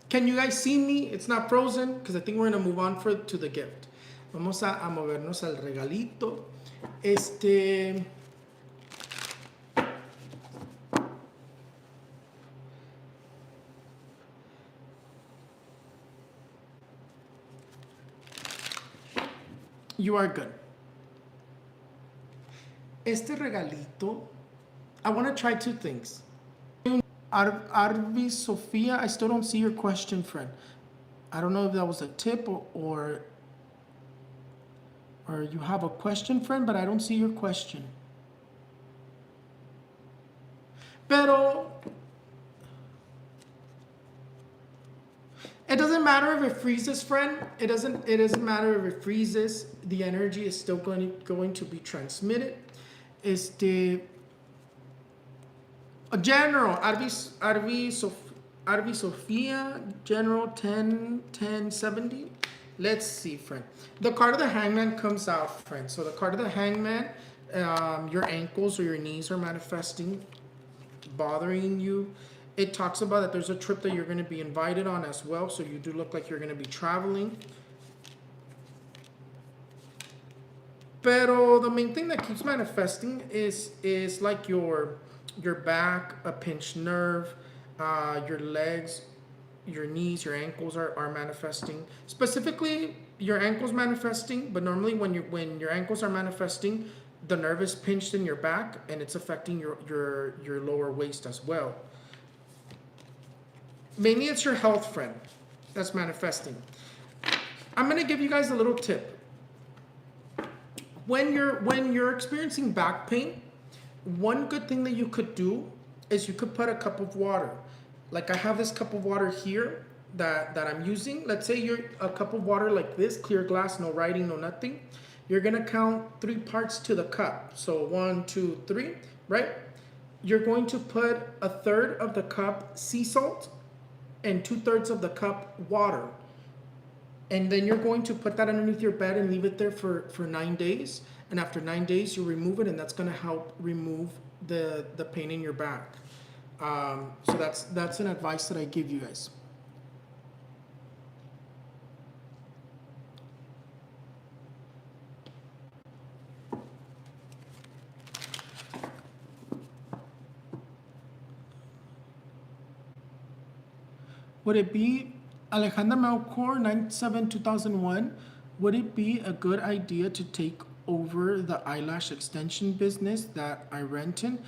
Can you guys see me? It's not frozen, because I think we're going to move on to the gift. Vamos a movernos al regalito. You are good. Este regalito, I want to try two things. Arvi Sofia, I still don't see your question, friend. I don't know if that was a tip or you have a question, friend, but I don't see your question. Pero it doesn't matter if it freezes, friend. It doesn't matter if it freezes. The energy is still going to be transmitted. General Arvi Sofia, General 1070. Let's see, friend. The card of the Hangman comes out, friend. So the card of the Hangman, your ankles or your knees are manifesting, bothering you. It talks about that there's a trip that you're going to be invited on as well. So you do look like you're going to be traveling. Pero the main thing that keeps manifesting is like your back, a pinched nerve, your legs, your knees, your ankles are manifesting. Specifically, your ankles manifesting, but normally when your ankles are manifesting, the nerve is pinched in your back and it's affecting your lower waist as well. Mainly it's your health, friend, that's manifesting. I'm gonna give you guys a little tip. When you're experiencing back pain, one good thing that you could do is you could put a cup of water. Like I have this cup of water here that I'm using. Let's say you're a cup of water like this, clear glass, no writing, no nothing. You're gonna count 3 parts to the cup. So 1, 2, 3, right? You're going to put 1/3 of the cup sea salt and 2/3 of the cup water. And then you're going to put that underneath your bed and leave it there for 9 days. And after 9 days, you remove it, and that's going to help remove the pain in your back. So that's an advice that I give you guys. Would it be Alejandra Melchor, 97-2001, would it be a good idea to take over the eyelash extension business that I rent in?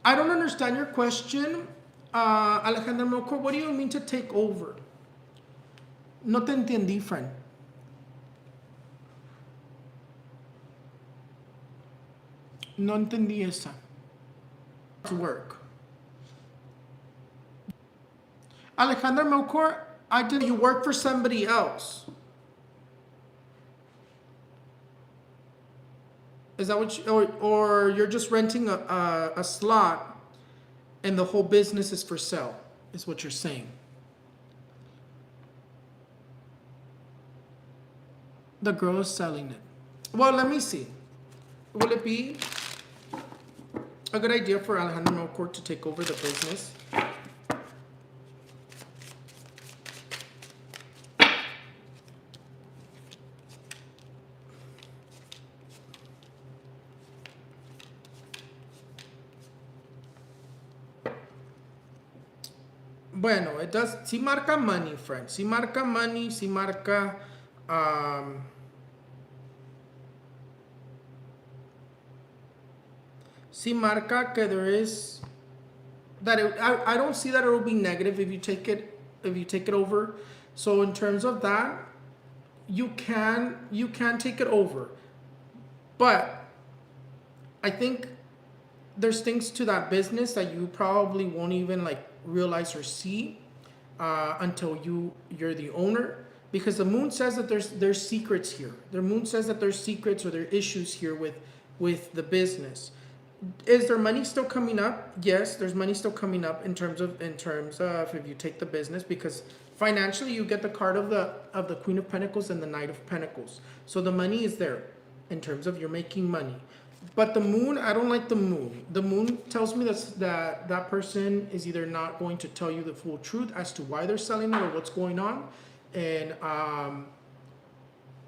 I don't understand your question, Alejandra Melchor. What do you mean to take over? No te entendí, friend. No entendí esa. To work. Alejandra Melchor, you work for somebody else. Is that what you, or you're just renting a slot and the whole business is for sale, is what you're saying. The girl is selling it. Well, let me see. Will it be a good idea for Alejandra Melchor to take over the business? Bueno, it does. Sí marca money, friend. Sí marca money. Sí marca. Sí marca que there is that I don't see that it will be negative if you take it over. So in terms of that, you can take it over, but I think there's things to that business that you probably won't even like realize or see until you're the owner, because the moon says that there's secrets here. The moon says that there's secrets or there are issues here with the business. Is there money still coming up? Yes, there's money still coming up in terms of if you take the business, because financially you get the card of the Queen of Pentacles and the Knight of Pentacles. So the money is there in terms of you're making money. But the moon, I don't like the moon. The moon tells me that person is either not going to tell you the full truth as to why they're selling it or what's going on, and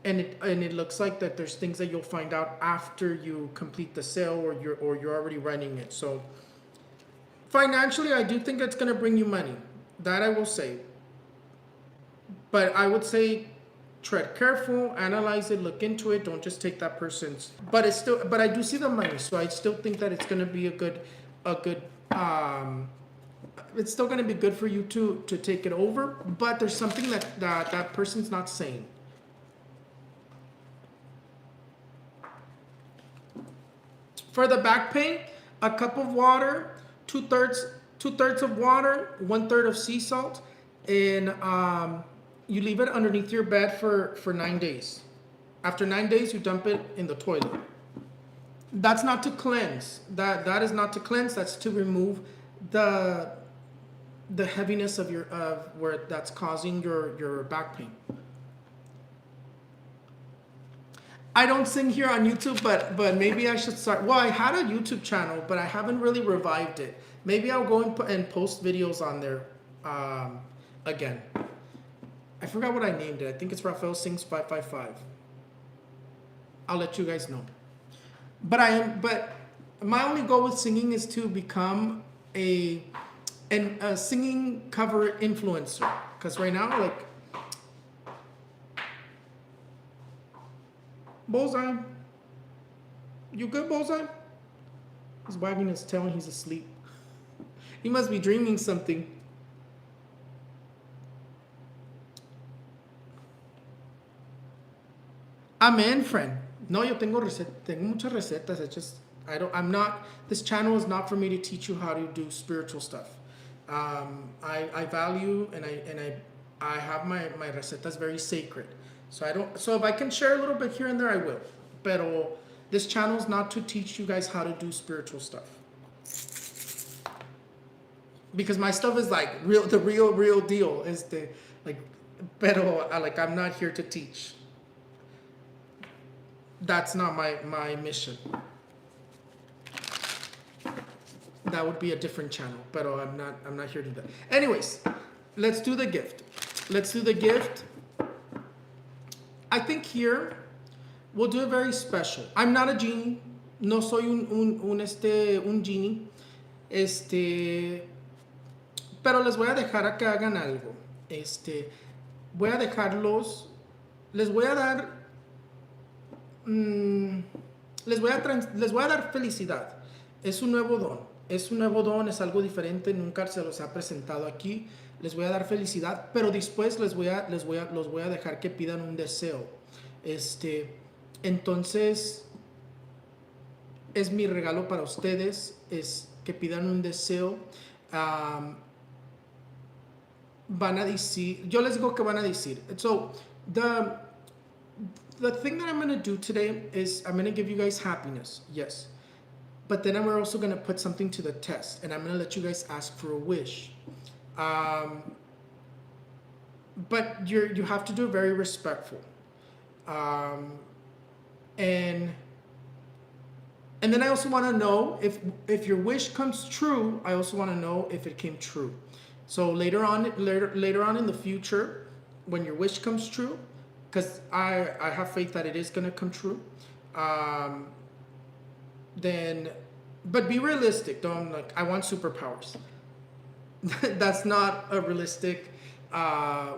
it looks like that there's things that you'll find out after you complete the sale or you're already running it. So financially, I do think it's going to bring you money. That I will say. But I would say tread careful, analyze it, look into it. Don't just take that person's. But I do see the money, so I still think that it's gonna be a good. It's still gonna be good for you to take it over. But there's something that person's not saying. For the back pain, a cup of water, two-thirds of water, 1/3 of sea salt, and you leave it underneath your bed for 9 days. After 9 days, you dump it in the toilet. That's not to cleanse. That is not to cleanse. That's to remove the heaviness of where that's causing your back pain. I don't sing here on YouTube, but maybe I should start. Well, I had a YouTube channel, but I haven't really revived it. Maybe I'll go and post videos on there again. I forgot what I named it. I think it's Raphael Sings 555. I'll let you guys know. But my only goal with singing is to become a singing cover influencer. Because right now, like, Bullseye, you good, Bullseye? He's wagging his tail and he's asleep. He must be dreaming something. Amen, friend. No, yo tengo muchas recetas. This channel is not for me to teach you how to do spiritual stuff. I value and I have my recetas very sacred. So if I can share a little bit here and there, I will. Pero this channel is not to teach you guys how to do spiritual stuff. Because my stuff is like the real deal. I'm not here to teach. That's not my mission. That would be a different channel, but I'm not here to do that. Anyways, let's do the gift. I think here we'll do it very special. I'm not a genie. No soy un genie. Pero les voy a dejar a que hagan algo. Voy a dejarlos. Les voy a dar. Les voy a dar felicidad. Es un nuevo don. Es algo diferente. Nunca se los ha presentado aquí. Les voy a dar felicidad, pero después los voy a dejar que pidan un deseo. Entonces, es mi regalo para ustedes, es que pidan un deseo. Van a decir, yo les digo que van a decir. So, the thing that I'm going to do today is I'm going to give you guys happiness, yes. But then we're also going to put something to the test, and I'm going to let you guys ask for a wish. But you have to do it very respectful. And then I also want to know if your wish comes true. I also want to know if it came true. So later on in the future, when your wish comes true, because I have faith that it is going to come true. But be realistic. Don't I want superpowers. That's not a realistic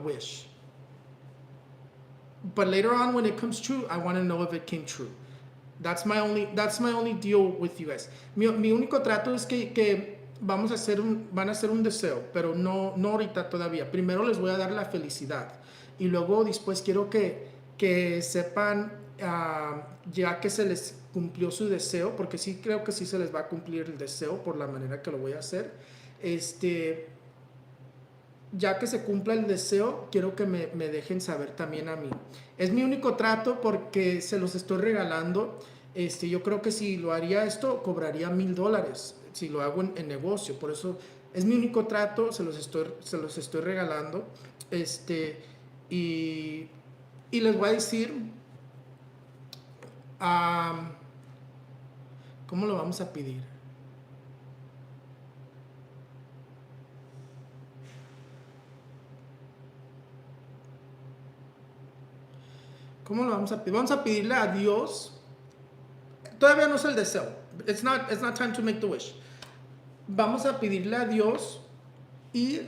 wish. But later on, when it comes true, I want to know if it came true. That's my only deal with you guys. Mi único trato es que van a hacer un deseo, pero no ahorita todavía. Primero les voy a dar la felicidad y luego después quiero que sepan ya que se les cumplió su deseo, porque sí creo que sí se les va a cumplir el deseo por la manera que lo voy a hacer. Ya que se cumpla el deseo, quiero que me dejen saber también a mí. Es mi único trato porque se los estoy regalando. Yo creo que si lo haría esto, cobraría $1,000 si lo hago en negocio. Por eso es mi único trato, se los estoy regalando. Y les voy a decir, ¿cómo lo vamos a pedir? ¿Cómo lo vamos a pedir? Vamos a pedirle a Dios. Todavía no es el deseo. It's not time to make the wish. Vamos a pedirle a Dios y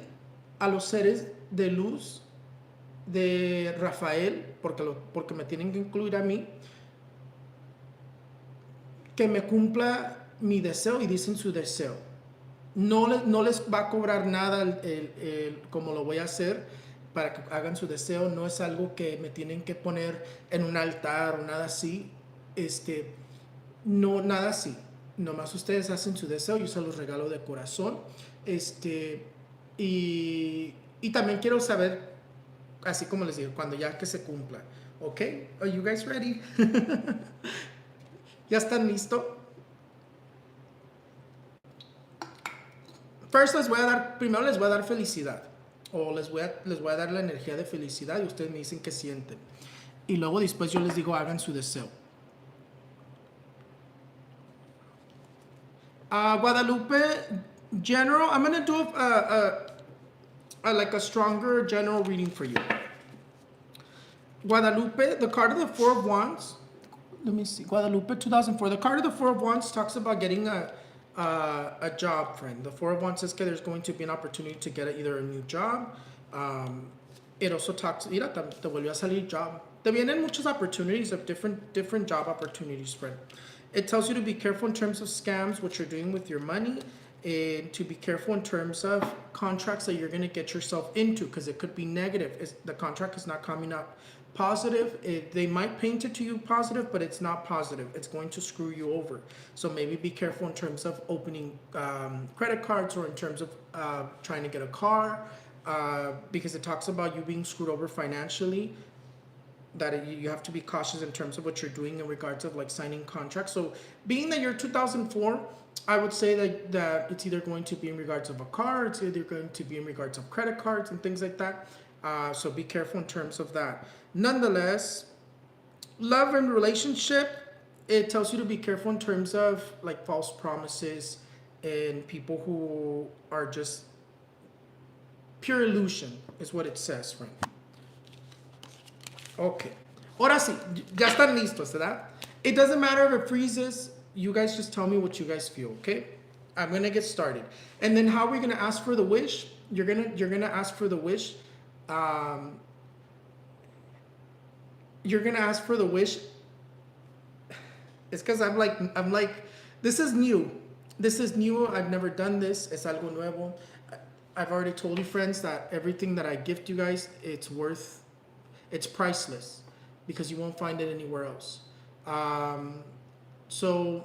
a los seres de luz de Rafael, porque me tienen que incluir a mí, que me cumpla mi deseo y dicen su deseo. No les va a cobrar nada como lo voy a hacer para que hagan su deseo. No es algo que me tienen que poner en un altar o nada así. No, nada así. Nomás ustedes hacen su deseo, yo se los regalo de corazón. Este, y también quiero saber, así como les digo, cuando ya que se cumpla. ¿Ok? Are you guys ready? ¿Ya están listos? Primero les voy a dar felicidad. O les voy a dar la energía de felicidad y ustedes me dicen qué sienten. Y luego después yo les digo hagan su deseo. Guadalupe, general, I'm going to do like a stronger general reading for you. Guadalupe, the card of the Four of Wands. Let me see. Guadalupe, 2004. The card of the Four of Wands talks about getting a job, friend. The Four of Wands says that there's going to be an opportunity to get either a new job. It also talks, mira, te volvió a salir job. Te vienen muchas opportunities of different job opportunities, friend. It tells you to be careful in terms of scams, what you're doing with your money, and to be careful in terms of contracts that you're going to get yourself into, because it could be negative. The contract is not coming up positive. They might paint it to you positive, but it's not positive. It's going to screw you over. So maybe be careful in terms of opening credit cards, or in terms of trying to get a car, because it talks about you being screwed over financially, that you have to be cautious in terms of what you're doing in regards of like signing contracts. So being that you're 2004, I would say that it's either going to be in regards of a car, it's either going to be in regards of credit cards and things like that. So be careful in terms of that. Nonetheless, love and relationship, it tells you to be careful in terms of like false promises and people who are just pure illusion is what it says, friend. Okay. Ahora sí, ya están listos, ¿verdad? It doesn't matter if it freezes. You guys just tell me what you guys feel, okay? I'm gonna get started. And then how are we gonna ask for the wish? You're gonna ask for the wish. You're gonna ask for the wish. It's because I'm like, this is new. This is new. I've never done this. Es algo nuevo. I've already told you, friends, that everything that I gift you guys, it's priceless, because you won't find it anywhere else. So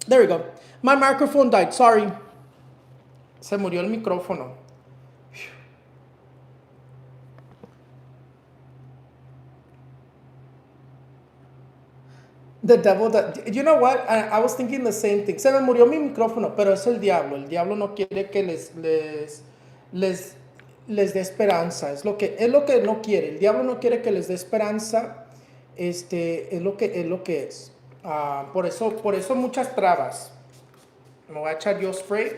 there we go. My microphone died. Sorry. Se murió el micrófono. The devil that, you know what? I was thinking the same thing. Se me murió mi micrófono, pero es el diablo. El diablo no quiere que les dé esperanza. Es lo que no quiere. El diablo no quiere que les dé esperanza. Es lo que es. Por eso muchas trabas. Me voy a echar yo spray.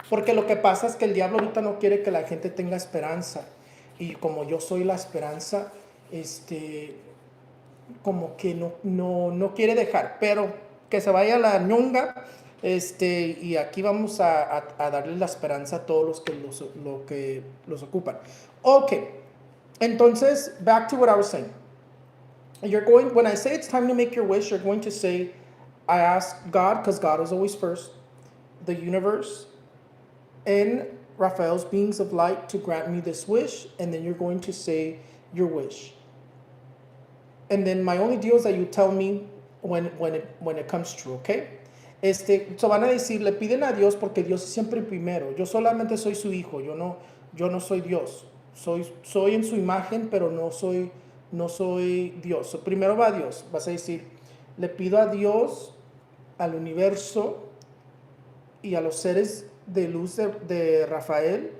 Porque lo que pasa es que el diablo ahorita no quiere que la gente tenga esperanza. Y como yo soy la esperanza, como que no quiere dejar, pero que se vaya la ñonga, Y aquí vamos a darle la esperanza a todos los que los ocupan. Ok, entonces, back to what I was saying. When I say it's time to make your wish, you're going to say, I ask God, because God is always first, the universe, and Raphael's beings of light to grant me this wish, and then you're going to say your wish. And then my only deal is that you tell me when it comes true, okay? So van a decir, le piden a Dios porque Dios es siempre primero. Yo solamente soy su hijo, yo no soy Dios. Soy en su imagen, pero no soy Dios. So, primero va a Dios. Vas a decir, le pido a Dios, al universo y a los seres de luz de Rafael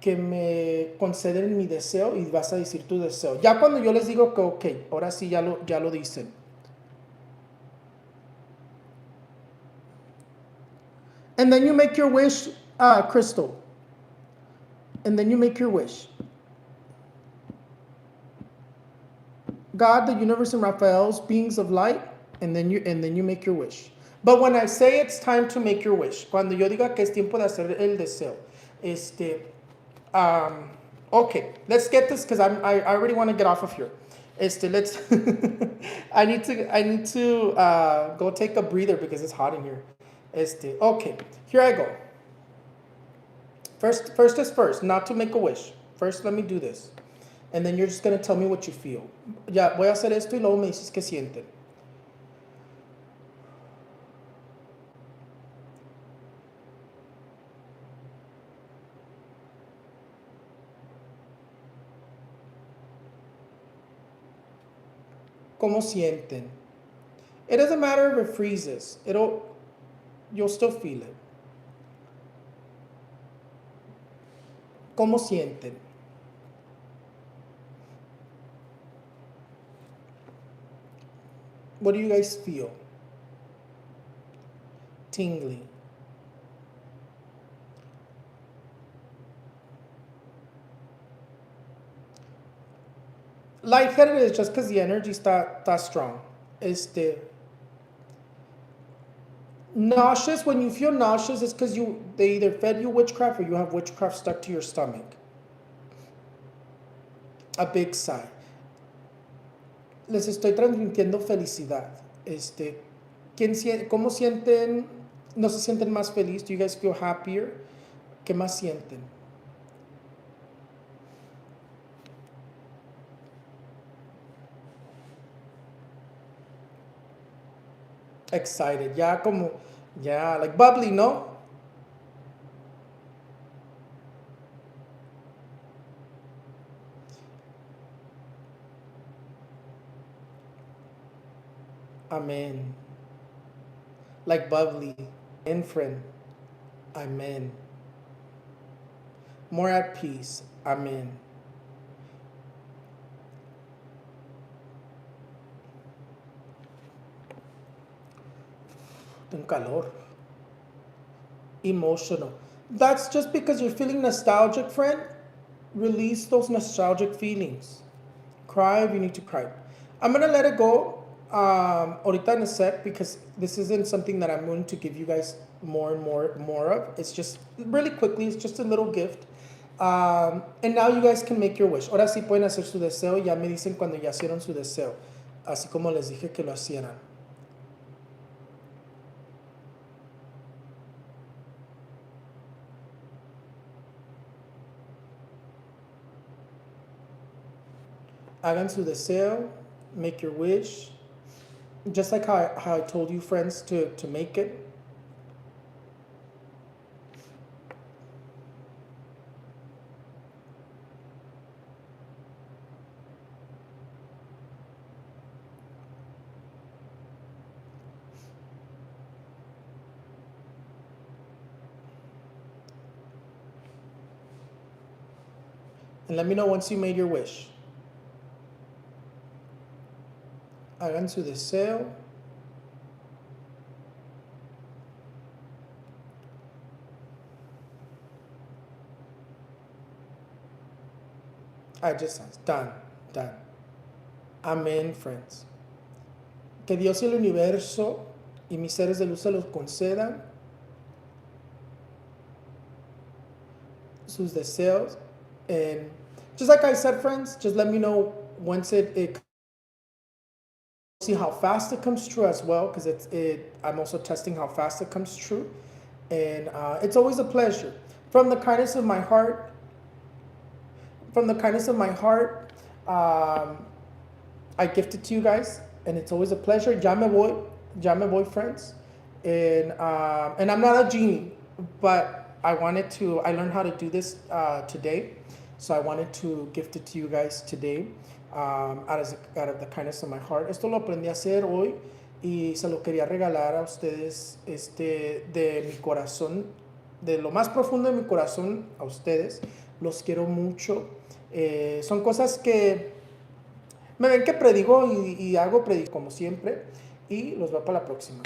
que me conceden mi deseo, y vas a decir tu deseo. Ya cuando yo les digo que ok, ahora sí ya lo dicen. And then you make your wish, Crystal. And then you make your wish. God, the universe, and Raphael's beings of light, and then you make your wish. But when I say it's time to make your wish, cuando yo diga que es tiempo de hacer el deseo, okay, let's get this because I already want to get off of here. Let's. I need to go take a breather because it's hot in here. Okay, here I go. First is first, not to make a wish. First, let me do this. And then you're just going to tell me what you feel. Ya, voy a hacer esto y luego me dices qué sienten. ¿Cómo sienten? It doesn't matter if it freezes. You'll still feel it. ¿Cómo sienten? What do you guys feel? Tingly. Lightheaded is just because the energy está strong. Nauseous, when you feel nauseous, it's because they either fed you witchcraft or you have witchcraft stuck to your stomach. A big sigh. Les estoy transmitiendo felicidad. ¿Cómo sienten? ¿No se sienten más feliz? Do you guys feel happier? ¿Qué más sienten? Excited, like bubbly, ¿no? Amen. Like bubbly. And friend. Amen. More at peace. Amen. Tengo calor. Emotional. That's just because you're feeling nostalgic, friend. Release those nostalgic feelings. Cry if you need to cry. I'm going to let it go ahorita in a sec because this isn't something that I'm going to give you guys more and more of. It's just really quickly, it's just a little gift. And now you guys can make your wish. Ahora sí pueden hacer su deseo. Ya me dicen cuando ya hicieron su deseo. Así como les dije que lo hicieran. Hagan su deseo, make your wish. Just like how I told you, friends, to make it. And let me know once you made your wish. Hagan su deseo. Done. Amén, friends. Que Dios y el universo y mis seres de luz se los concedan sus deseos. And just like I said, friends, just let me know once it see how fast it comes true as well, because I'm also testing how fast it comes true. And it's always a pleasure. From the kindness of my heart, from the kindness of my heart, I gift it to you guys, and it's always a pleasure. Ya me voy, friends. And I'm not a genie, but I learned how to do this today, so I wanted to gift it to you guys today, out of the kindness of my heart. Esto lo aprendí a hacer hoy y se lo quería regalar a ustedes, de mi corazón, de lo más profundo de mi corazón a ustedes. Los quiero mucho. Son cosas que me ven que predigo y hago predico como siempre, y los veo para la próxima.